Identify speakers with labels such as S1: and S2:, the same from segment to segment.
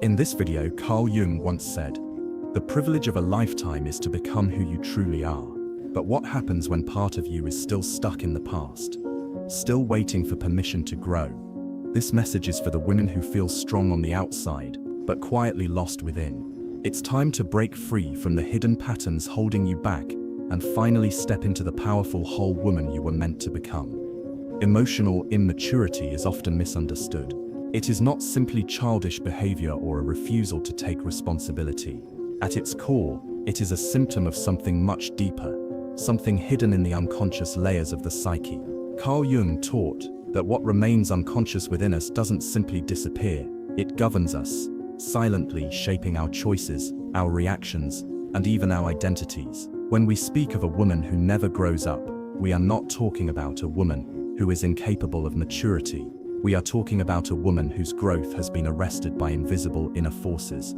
S1: In this video, Carl Jung once said, "The privilege of a lifetime is to become who you truly are. But what happens when part of you is still stuck in the past? Still waiting for permission to grow?" This message is for the women who feel strong on the outside, but quietly lost within. It's time to break free from the hidden patterns holding you back and finally step into the powerful whole woman you were meant to become. Emotional immaturity is often misunderstood. It is not simply childish behavior or a refusal to take responsibility. At its core, it is a symptom of something much deeper, something hidden in the unconscious layers of the psyche. Carl Jung taught that what remains unconscious within us doesn't simply disappear, it governs us, silently shaping our choices, our reactions, and even our identities. When we speak of a woman who never grows up, we are not talking about a woman who is incapable of maturity. We are talking about a woman whose growth has been arrested by invisible inner forces,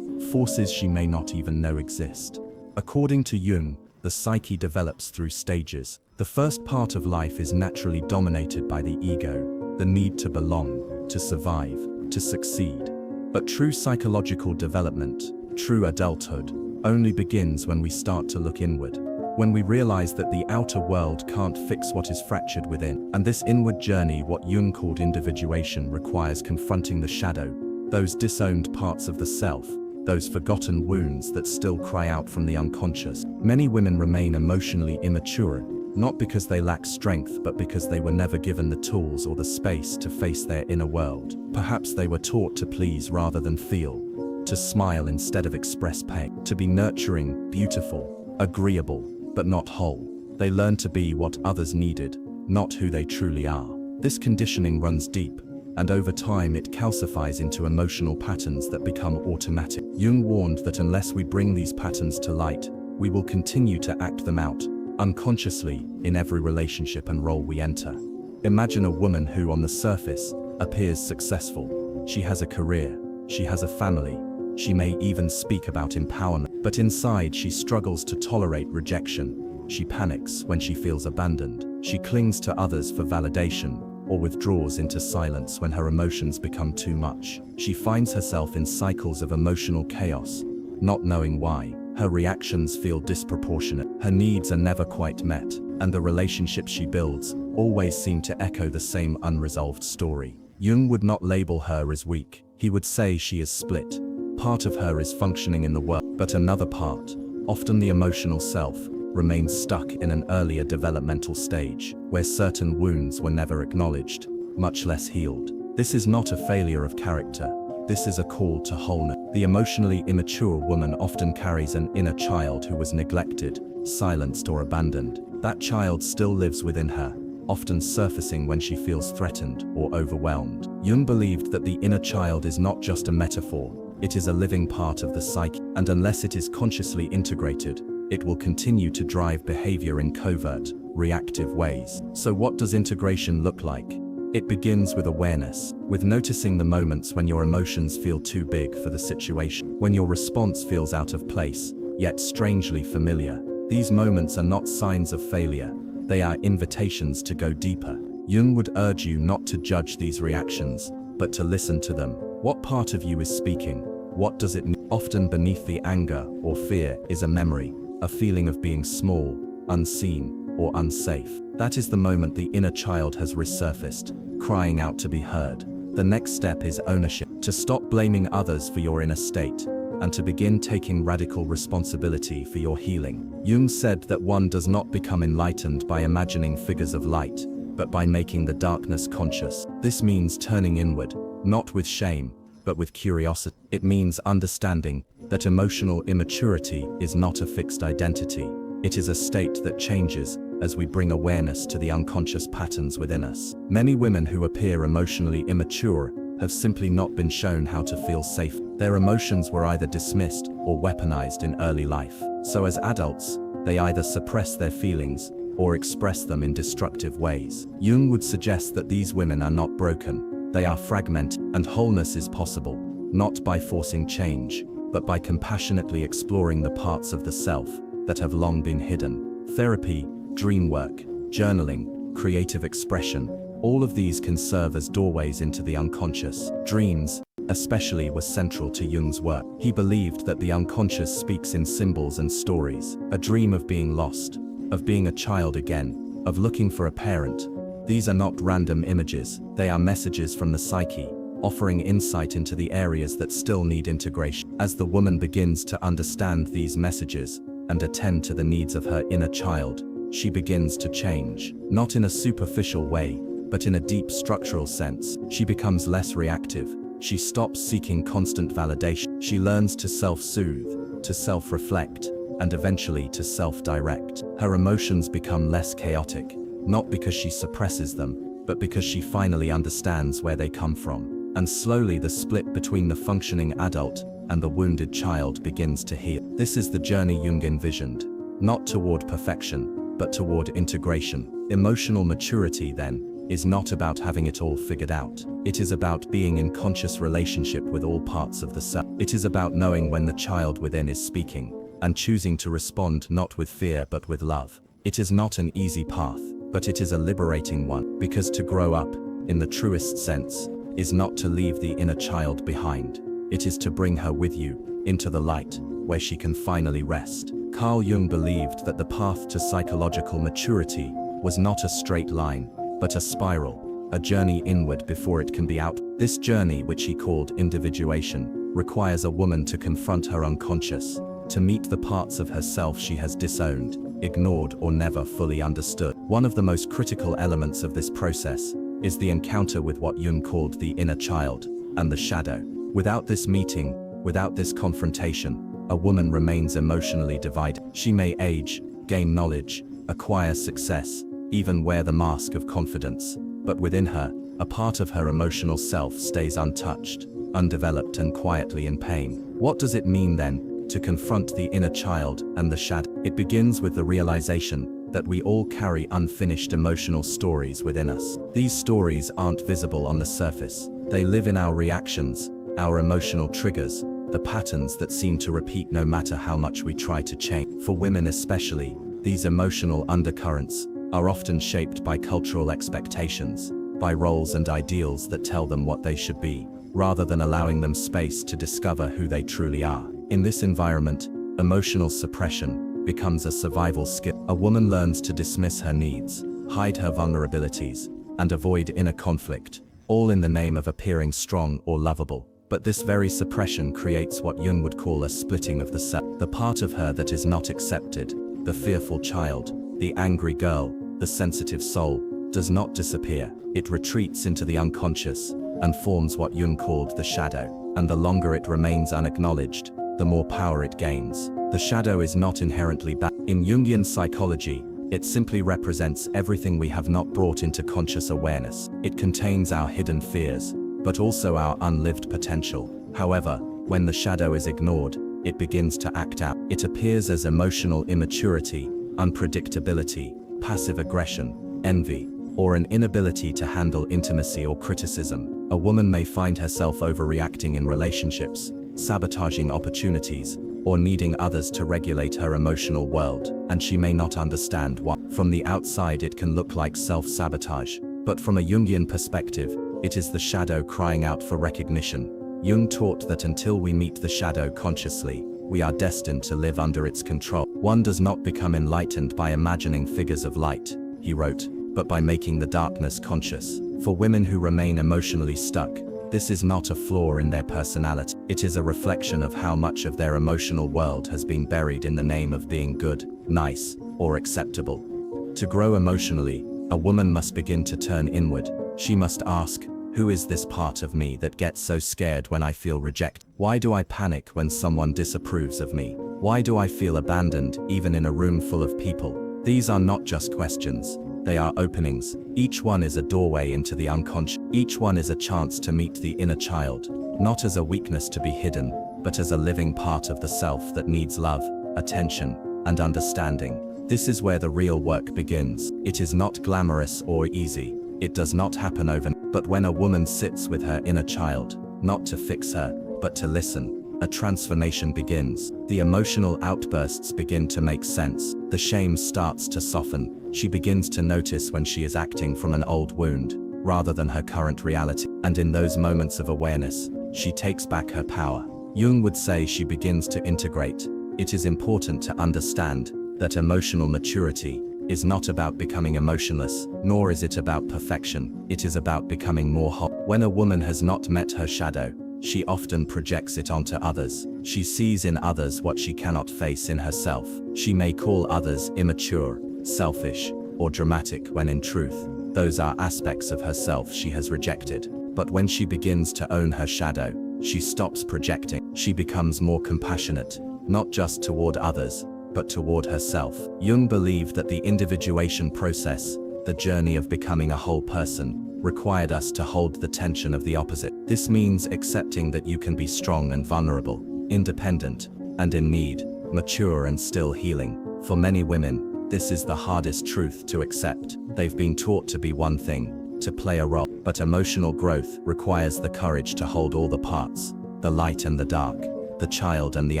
S1: forces she may not even know exist. According to Jung, the psyche develops through stages. The first part of life is naturally dominated by the ego, the need to belong, to survive, to succeed. But true psychological development, true adulthood, only begins when we start to look inward, when we realize that the outer world can't fix what is fractured within. And this inward journey, what Jung called individuation, requires confronting the shadow, those disowned parts of the self, those forgotten wounds that still cry out from the unconscious. Many women remain emotionally immature, not because they lack strength, but because they were never given the tools or the space to face their inner world. Perhaps they were taught to please rather than feel, to smile instead of express pain, to be nurturing, beautiful, agreeable, but not whole. They learned to be what others needed, not who they truly are. This conditioning runs deep, and over time it calcifies into emotional patterns that become automatic. Jung warned that unless we bring these patterns to light, we will continue to act them out, unconsciously, in every relationship and role we enter. Imagine a woman who, on the surface, appears successful. She has a career, she has a family, she may even speak about empowerment. But inside, she struggles to tolerate rejection. She panics when she feels abandoned. She clings to others for validation, or withdraws into silence when her emotions become too much. She finds herself in cycles of emotional chaos, not knowing why. Her reactions feel disproportionate. Her needs are never quite met, and the relationships she builds always seem to echo the same unresolved story. Jung would not label her as weak. He would say she is split. Part of her is functioning in the world, but another part, often the emotional self, remains stuck in an earlier developmental stage, where certain wounds were never acknowledged, much less healed. This is not a failure of character. This is a call to wholeness. The emotionally immature woman often carries an inner child who was neglected, silenced, or abandoned. That child still lives within her, often surfacing when she feels threatened or overwhelmed. Jung believed that the inner child is not just a metaphor, it is a living part of the psyche, and unless it is consciously integrated, it will continue to drive behavior in covert, reactive ways. So what does integration look like? It begins with awareness, with noticing the moments when your emotions feel too big for the situation, when your response feels out of place, yet strangely familiar. These moments are not signs of failure, they are invitations to go deeper. Jung would urge you not to judge these reactions, but to listen to them. What part of you is speaking? What does it need? Often beneath the anger or fear is a memory, a feeling of being small, unseen, or unsafe. That is the moment the inner child has resurfaced, crying out to be heard. The next step is ownership, to stop blaming others for your inner state, and to begin taking radical responsibility for your healing. Jung said that one does not become enlightened by imagining figures of light, but by making the darkness conscious. This means turning inward, not with shame, but with curiosity. It means understanding that emotional immaturity is not a fixed identity. It is a state that changes as we bring awareness to the unconscious patterns within us. Many women who appear emotionally immature have simply not been shown how to feel safe. Their emotions were either dismissed or weaponized in early life. So as adults, they either suppress their feelings or express them in destructive ways. Jung would suggest that these women are not broken, they are fragmented, and wholeness is possible, not by forcing change, but by compassionately exploring the parts of the self that have long been hidden. Therapy, dream work, journaling, creative expression, all of these can serve as doorways into the unconscious. Dreams, especially, was central to Jung's work. He believed that the unconscious speaks in symbols and stories, a dream of being lost, of being a child again, of looking for a parent. These are not random images, they are messages from the psyche, offering insight into the areas that still need integration. As the woman begins to understand these messages and attend to the needs of her inner child, she begins to change, not in a superficial way, but in a deep structural sense. She becomes less reactive. She stops seeking constant validation. She learns to self-soothe, to self-reflect, and eventually to self-direct. Her emotions become less chaotic, not because she suppresses them, but because she finally understands where they come from. And slowly the split between the functioning adult and the wounded child begins to heal. This is the journey Jung envisioned, not toward perfection, but toward integration. Emotional maturity, then, is not about having it all figured out. It is about being in conscious relationship with all parts of the self. It is about knowing when the child within is speaking, and choosing to respond not with fear but with love. It is not an easy path, but it is a liberating one, because to grow up, in the truest sense, is not to leave the inner child behind. It is to bring her with you, into the light, where she can finally rest. Carl Jung believed that the path to psychological maturity was not a straight line, but a spiral, a journey inward before it can be out. This journey, which he called individuation, requires a woman to confront her unconscious, to meet the parts of herself she has disowned, ignored, or never fully understood. One of the most critical elements of this process is the encounter with what Jung called the inner child and the shadow. Without this meeting, without this confrontation, a woman remains emotionally divided. She may age, gain knowledge, acquire success, even wear the mask of confidence, but within her, a part of her emotional self stays untouched, undeveloped, and quietly in pain. What does it mean then, to confront the inner child and the shadow? It begins with the realization that we all carry unfinished emotional stories within us. These stories aren't visible on the surface. They live in our reactions, our emotional triggers, the patterns that seem to repeat no matter how much we try to change. For women especially, these emotional undercurrents are often shaped by cultural expectations, by roles and ideals that tell them what they should be, rather than allowing them space to discover who they truly are. In this environment, emotional suppression becomes a survival skill. A woman learns to dismiss her needs, hide her vulnerabilities, and avoid inner conflict, all in the name of appearing strong or lovable. But this very suppression creates what Jung would call a splitting of the self. The part of her that is not accepted, the fearful child, the angry girl, the sensitive soul, does not disappear. It retreats into the unconscious and forms what Jung called the shadow. And the longer it remains unacknowledged, the more power it gains. The shadow is not inherently bad. In Jungian psychology, it simply represents everything we have not brought into conscious awareness. It contains our hidden fears, but also our unlived potential. However, when the shadow is ignored, it begins to act out. It appears as emotional immaturity, unpredictability, passive aggression, envy, or an inability to handle intimacy or criticism. A woman may find herself overreacting in relationships, sabotaging opportunities, or needing others to regulate her emotional world, and she may not understand why. From the outside it can look like self-sabotage, but from a Jungian perspective, it is the shadow crying out for recognition. Jung taught that until we meet the shadow consciously, we are destined to live under its control. One does not become enlightened by imagining figures of light, he wrote, but by making the darkness conscious. For women who remain emotionally stuck, this is not a flaw in their personality. It is a reflection of how much of their emotional world has been buried in the name of being good, nice, or acceptable. To grow emotionally, a woman must begin to turn inward. She must ask, who is this part of me that gets so scared when I feel rejected? Why do I panic when someone disapproves of me? Why do I feel abandoned even in a room full of people? These are not just questions, they are openings. Each one is a doorway into the unconscious. Each one is a chance to meet the inner child, not as a weakness to be hidden, but as a living part of the self that needs love, attention, and understanding. This is where the real work begins. It is not glamorous or easy. It does not happen overnight. But when a woman sits with her inner child, not to fix her, but to listen, a transformation begins. The emotional outbursts begin to make sense. The shame starts to soften. She begins to notice when she is acting from an old wound, rather than her current reality. And in those moments of awareness, she takes back her power. Jung would say she begins to integrate. It is important to understand that emotional maturity is not about becoming emotionless, nor is it about perfection. It is about becoming more whole. When a woman has not met her shadow, she often projects it onto others. She sees in others what she cannot face in herself. She may call others immature, selfish, or dramatic when in truth, those are aspects of herself she has rejected. But when she begins to own her shadow, she stops projecting. She becomes more compassionate, not just toward others, but toward herself. Jung believed that the individuation process, the journey of becoming a whole person, required us to hold the tension of the opposite. This means accepting that you can be strong and vulnerable, independent, and in need, mature and still healing. For many women, this is the hardest truth to accept. They've been taught to be one thing, to play a role. But emotional growth requires the courage to hold all the parts, the light and the dark, the child and the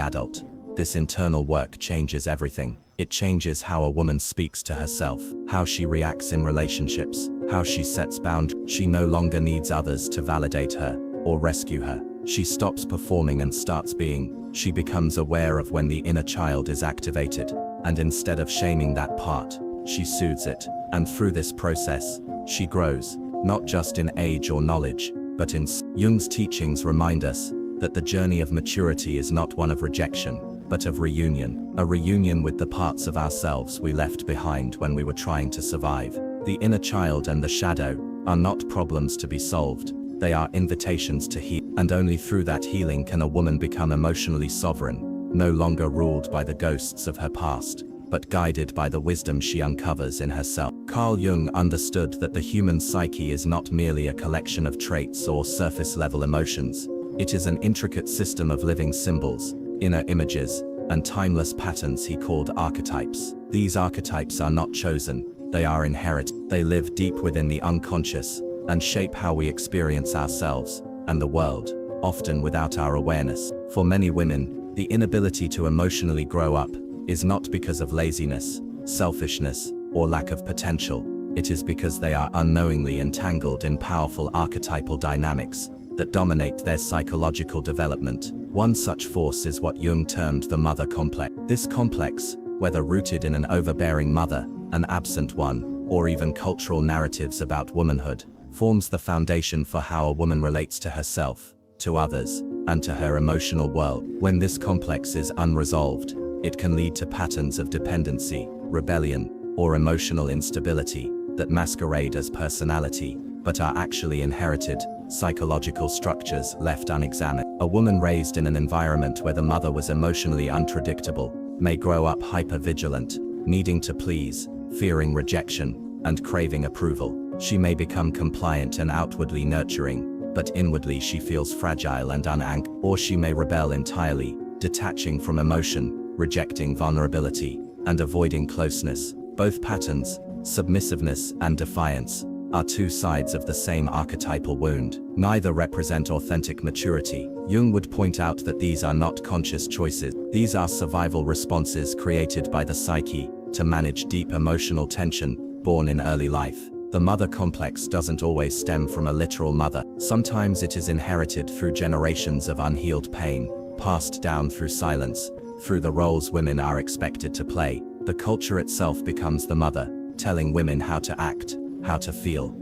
S1: adult. This internal work changes everything. It changes how a woman speaks to herself, how she reacts in relationships, how she sets boundaries. She no longer needs others to validate her or rescue her. She stops performing and starts being. She becomes aware of when the inner child is activated, and instead of shaming that part, she soothes it. And through this process, she grows, not just in age or knowledge, but in Jung's teachings remind us that the journey of maturity is not one of rejection, but of reunion, a reunion with the parts of ourselves we left behind when we were trying to survive. The inner child and the shadow are not problems to be solved, they are invitations to heal, and only through that healing can a woman become emotionally sovereign, no longer ruled by the ghosts of her past, but guided by the wisdom she uncovers in herself. Carl Jung understood that the human psyche is not merely a collection of traits or surface-level emotions. It is an intricate system of living symbols, inner images, and timeless patterns he called archetypes. These archetypes are not chosen, they are inherited. They live deep within the unconscious and shape how we experience ourselves and the world, often without our awareness. For many women, the inability to emotionally grow up is not because of laziness, selfishness, or lack of potential. It is because they are unknowingly entangled in powerful archetypal dynamics that dominate their psychological development. One such force is what Jung termed the mother complex. This complex, whether rooted in an overbearing mother, an absent one, or even cultural narratives about womanhood, forms the foundation for how a woman relates to herself, to others, and to her emotional world. When this complex is unresolved, it can lead to patterns of dependency, rebellion, or emotional instability that masquerade as personality, but are actually inherited psychological structures left unexamined. A woman raised in an environment where the mother was emotionally unpredictable may grow up hyper-vigilant, needing to please, fearing rejection, and craving approval. She may become compliant and outwardly nurturing, but inwardly she feels fragile and unanchored. Or she may rebel entirely, detaching from emotion, rejecting vulnerability, and avoiding closeness. Both patterns, submissiveness and defiance, are two sides of the same archetypal wound. Neither represent authentic maturity. Jung would point out that these are not conscious choices. These are survival responses created by the psyche to manage deep emotional tension born in early life. The mother complex doesn't always stem from a literal mother. Sometimes it is inherited through generations of unhealed pain, passed down through silence, through the roles women are expected to play. The culture itself becomes the mother, telling women how to act, how to feel,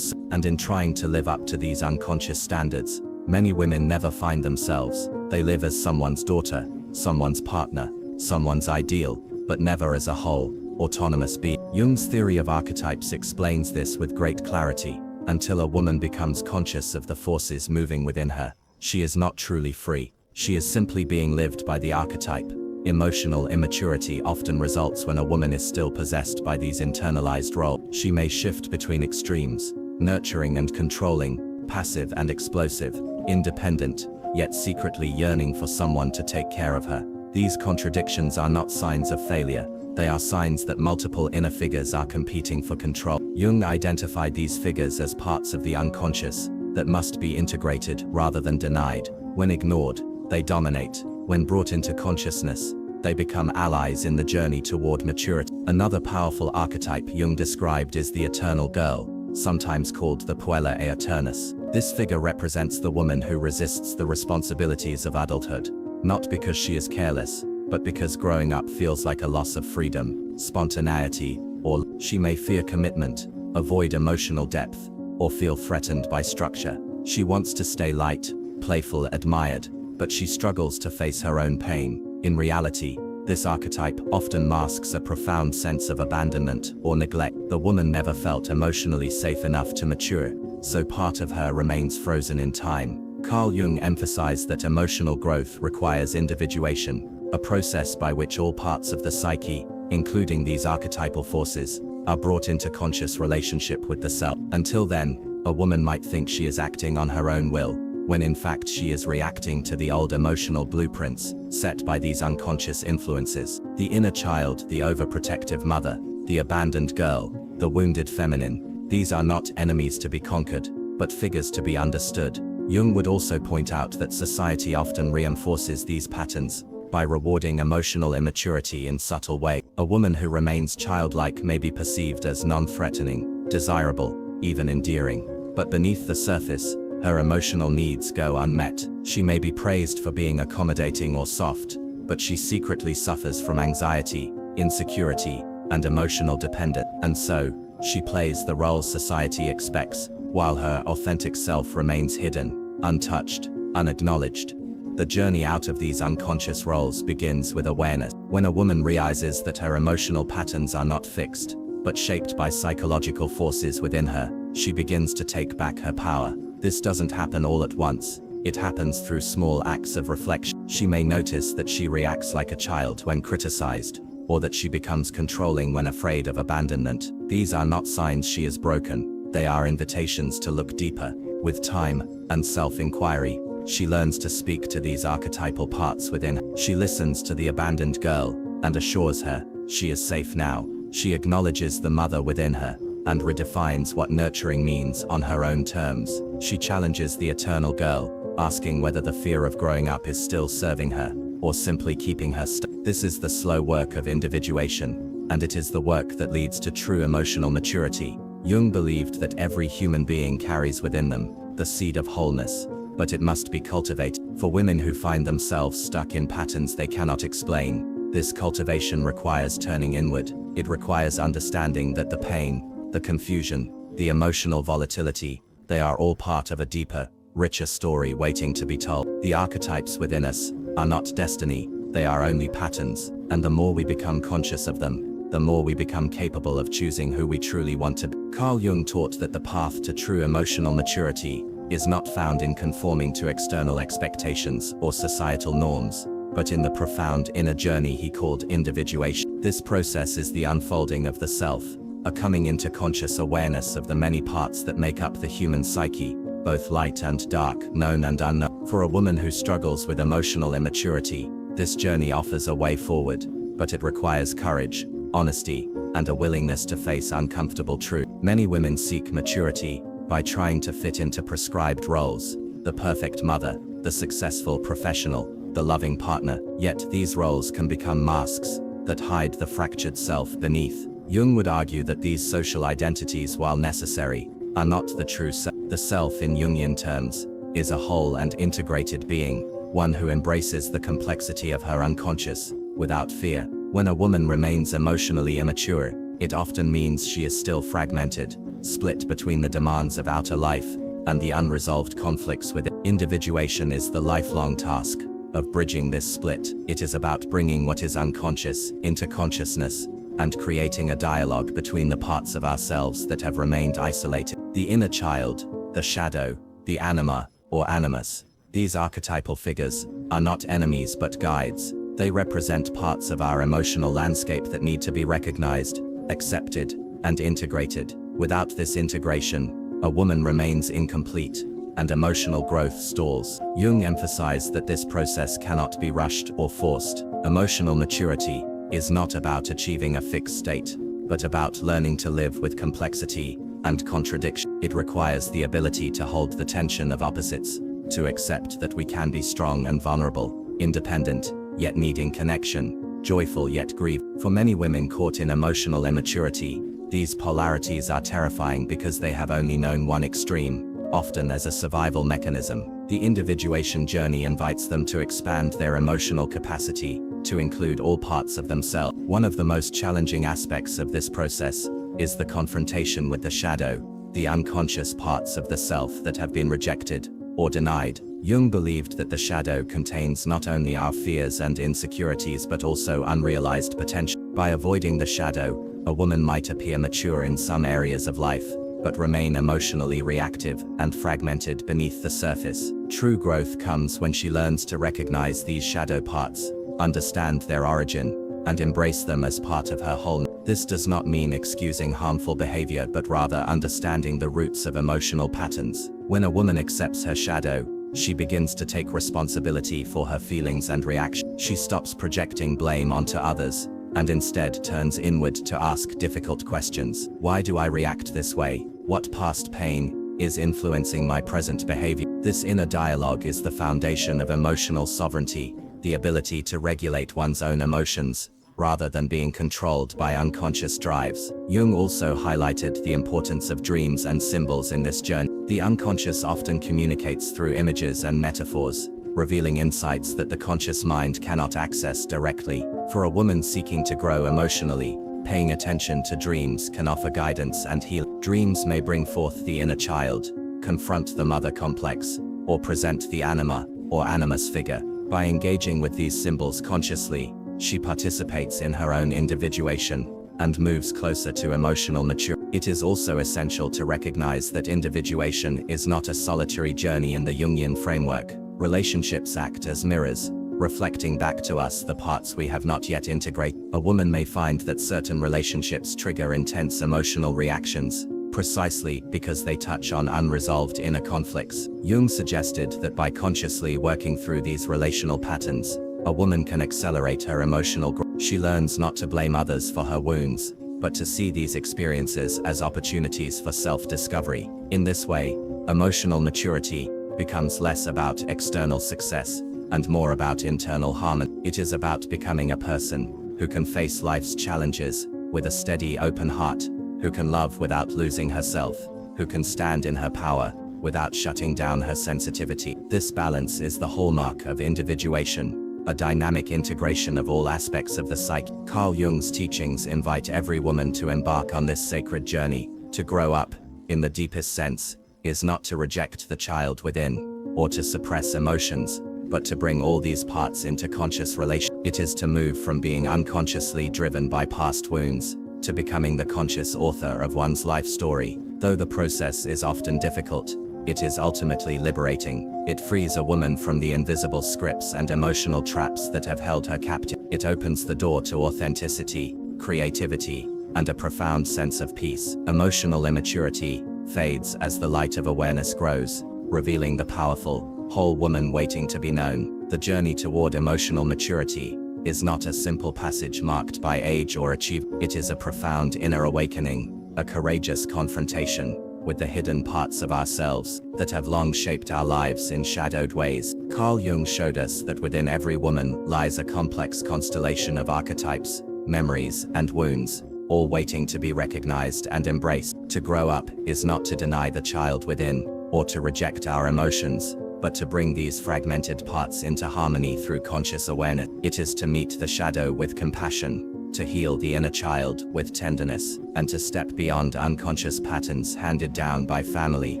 S1: and in trying to live up to these unconscious standards, many women never find themselves. They live as someone's daughter, someone's partner, someone's ideal, but never as a whole, autonomous being. Jung's theory of archetypes explains this with great clarity. Until a woman becomes conscious of the forces moving within her, she is not truly free. She is simply being lived by the archetype. Emotional immaturity often results when a woman is still possessed by these internalized roles. She may shift between extremes, nurturing and controlling, passive and explosive, independent, yet secretly yearning for someone to take care of her. These contradictions are not signs of failure. They are signs that multiple inner figures are competing for control. Jung identified these figures as parts of the unconscious that must be integrated rather than denied. When ignored, they dominate. When brought into consciousness, they become allies in the journey toward maturity. Another powerful archetype Jung described is the eternal girl, sometimes called the puella aeternus. This figure represents the woman who resists the responsibilities of adulthood, not because she is careless, but because growing up feels like a loss of freedom, spontaneity, or she may fear commitment, avoid emotional depth, or feel threatened by structure. She wants to stay light, playful, admired, but she struggles to face her own pain. In reality, this archetype often masks a profound sense of abandonment or neglect. The woman never felt emotionally safe enough to mature, so part of her remains frozen in time. Carl Jung emphasized that emotional growth requires individuation, a process by which all parts of the psyche, including these archetypal forces, are brought into conscious relationship with the self. Until then, a woman might think she is acting on her own will, when in fact she is reacting to the old emotional blueprints set by these unconscious influences. The inner child, the overprotective mother, the abandoned girl, the wounded feminine, these are not enemies to be conquered, but figures to be understood. Jung would also point out that society often reinforces these patterns by rewarding emotional immaturity in subtle ways. A woman who remains childlike may be perceived as non-threatening, desirable, even endearing, but beneath the surface, her emotional needs go unmet. She may be praised for being accommodating or soft, but she secretly suffers from anxiety, insecurity, and emotional dependence. And so, she plays the roles society expects, while her authentic self remains hidden, untouched, unacknowledged. The journey out of these unconscious roles begins with awareness. When a woman realizes that her emotional patterns are not fixed, but shaped by psychological forces within her, she begins to take back her power. This doesn't happen all at once. It happens through small acts of reflection. She may notice that she reacts like a child when criticized, or that she becomes controlling when afraid of abandonment. These are not signs she is broken. They are invitations to look deeper. With time and self-inquiry, she learns to speak to these archetypal parts within her. She listens to the abandoned girl and assures her she is safe now. She acknowledges the mother within her and redefines what nurturing means on her own terms. She challenges the eternal girl, asking whether the fear of growing up is still serving her, or simply keeping her stuck. This is the slow work of individuation, and it is the work that leads to true emotional maturity. Jung believed that every human being carries within them the seed of wholeness, but it must be cultivated. For women who find themselves stuck in patterns they cannot explain, this cultivation requires turning inward. It requires understanding that the pain, the confusion, the emotional volatility, they are all part of a deeper, richer story waiting to be told. The archetypes within us are not destiny, they are only patterns, and the more we become conscious of them, the more we become capable of choosing who we truly want to be. Carl Jung taught that the path to true emotional maturity is not found in conforming to external expectations or societal norms, but in the profound inner journey he called individuation. This process is the unfolding of the self, a coming into conscious awareness of the many parts that make up the human psyche, both light and dark, known and unknown. For a woman who struggles with emotional immaturity, this journey offers a way forward, but it requires courage, honesty, and a willingness to face uncomfortable truth. Many women seek maturity by trying to fit into prescribed roles, the perfect mother, the successful professional, the loving partner. Yet these roles can become masks that hide the fractured self beneath. Jung would argue that these social identities, while necessary, are not the true self. The self in Jungian terms is a whole and integrated being, one who embraces the complexity of her unconscious, without fear. When a woman remains emotionally immature, it often means she is still fragmented, split between the demands of outer life and the unresolved conflicts within. Individuation is the lifelong task of bridging this split. It is about bringing what is unconscious into consciousness and creating a dialogue between the parts of ourselves that have remained isolated. The inner child, the shadow, the anima, or animus. These archetypal figures are not enemies but guides. They represent parts of our emotional landscape that need to be recognized, accepted, and integrated. Without this integration, a woman remains incomplete, and emotional growth stalls. Jung emphasized that this process cannot be rushed or forced. Emotional maturity is not about achieving a fixed state, but about learning to live with complexity and contradiction. It requires the ability to hold the tension of opposites, to accept that we can be strong and vulnerable, independent, yet needing connection, joyful yet grieved. For many women caught in emotional immaturity,
S2: These polarities are terrifying because they have only known one extreme, often as a survival mechanism. The individuation journey invites them to expand their emotional capacity, to include all parts of themselves. One of the most challenging aspects of this process is the confrontation with the shadow, the unconscious parts of the self that have been rejected or denied. Jung believed that the shadow contains not only our fears and insecurities but also unrealized potential. By avoiding the shadow, a woman might appear mature in some areas of life, but remain emotionally reactive and fragmented beneath the surface. True growth comes when she learns to recognize these shadow parts, understand their origin, and embrace them as part of her wholeness. This does not mean excusing harmful behavior but rather understanding the roots of emotional patterns. When a woman accepts her shadow, she begins to take responsibility for her feelings and reactions. She stops projecting blame onto others, and instead turns inward to ask difficult questions. Why do I react this way? What past pain is influencing my present behavior? This inner dialogue is the foundation of emotional sovereignty, the ability to regulate one's own emotions, rather than being controlled by unconscious drives. Jung also highlighted the importance of dreams and symbols in this journey. The unconscious often communicates through images and metaphors, revealing insights that the conscious mind cannot access directly. For a woman seeking to grow emotionally, paying attention to dreams can offer guidance and healing. Dreams may bring forth the inner child, confront the mother complex, or present the anima, or animus figure. By engaging with these symbols consciously, she participates in her own individuation and moves closer to emotional maturity. It is also essential to recognize that individuation is not a solitary journey in the Jungian framework. Relationships act as mirrors, reflecting back to us the parts we have not yet integrated. A woman may find that certain relationships trigger intense emotional reactions, precisely because they touch on unresolved inner conflicts. Jung suggested that by consciously working through these relational patterns, a woman can accelerate her emotional growth. She learns not to blame others for her wounds, but to see these experiences as opportunities for self-discovery. In this way, emotional maturity becomes less about external success and more about internal harmony. It is about becoming a person who can face life's challenges with a steady, open heart, who can love without losing herself, who can stand in her power without shutting down her sensitivity. This balance is the hallmark of individuation, a dynamic integration of all aspects of the psyche. Carl Jung's teachings invite every woman to embark on this sacred journey. To grow up, in the deepest sense, is not to reject the child within, or to suppress emotions, but to bring all these parts into conscious relation. It is to move from being unconsciously driven by past wounds, to becoming the conscious author of one's life story. Though the process is often difficult, it is ultimately liberating. It frees a woman from the invisible scripts and emotional traps that have held her captive. It opens the door to authenticity, creativity, and a profound sense of peace. Emotional immaturity fades as the light of awareness grows, revealing the powerful, whole woman waiting to be known. The journey toward emotional maturity is not a simple passage marked by age or achievement. It is a profound inner awakening, a courageous confrontation with the hidden parts of ourselves that have long shaped our lives in shadowed ways. Carl Jung showed us that within every woman lies a complex constellation of archetypes, memories, and wounds, all waiting to be recognized and embraced. To grow up is not to deny the child within, or to reject our emotions, but to bring these fragmented parts into harmony through conscious awareness. It is to meet the shadow with compassion, to heal the inner child with tenderness, and to step beyond unconscious patterns handed down by family,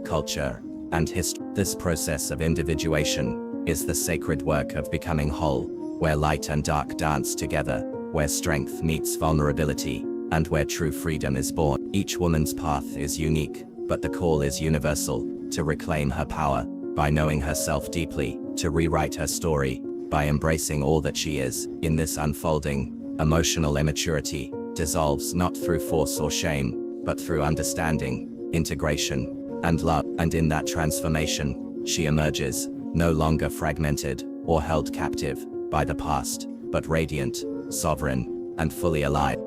S2: culture, and history. This process of individuation is the sacred work of becoming whole, where light and dark dance together, where strength meets vulnerability, and where true freedom is born. Each woman's path is unique, but the call is universal: to reclaim her power by knowing herself deeply, to rewrite her story by embracing all that she is. In this unfolding, emotional immaturity dissolves not through force or shame, but through understanding, integration, and love. And in that transformation, she emerges, no longer fragmented or held captive by the past, but radiant, sovereign, and fully alive.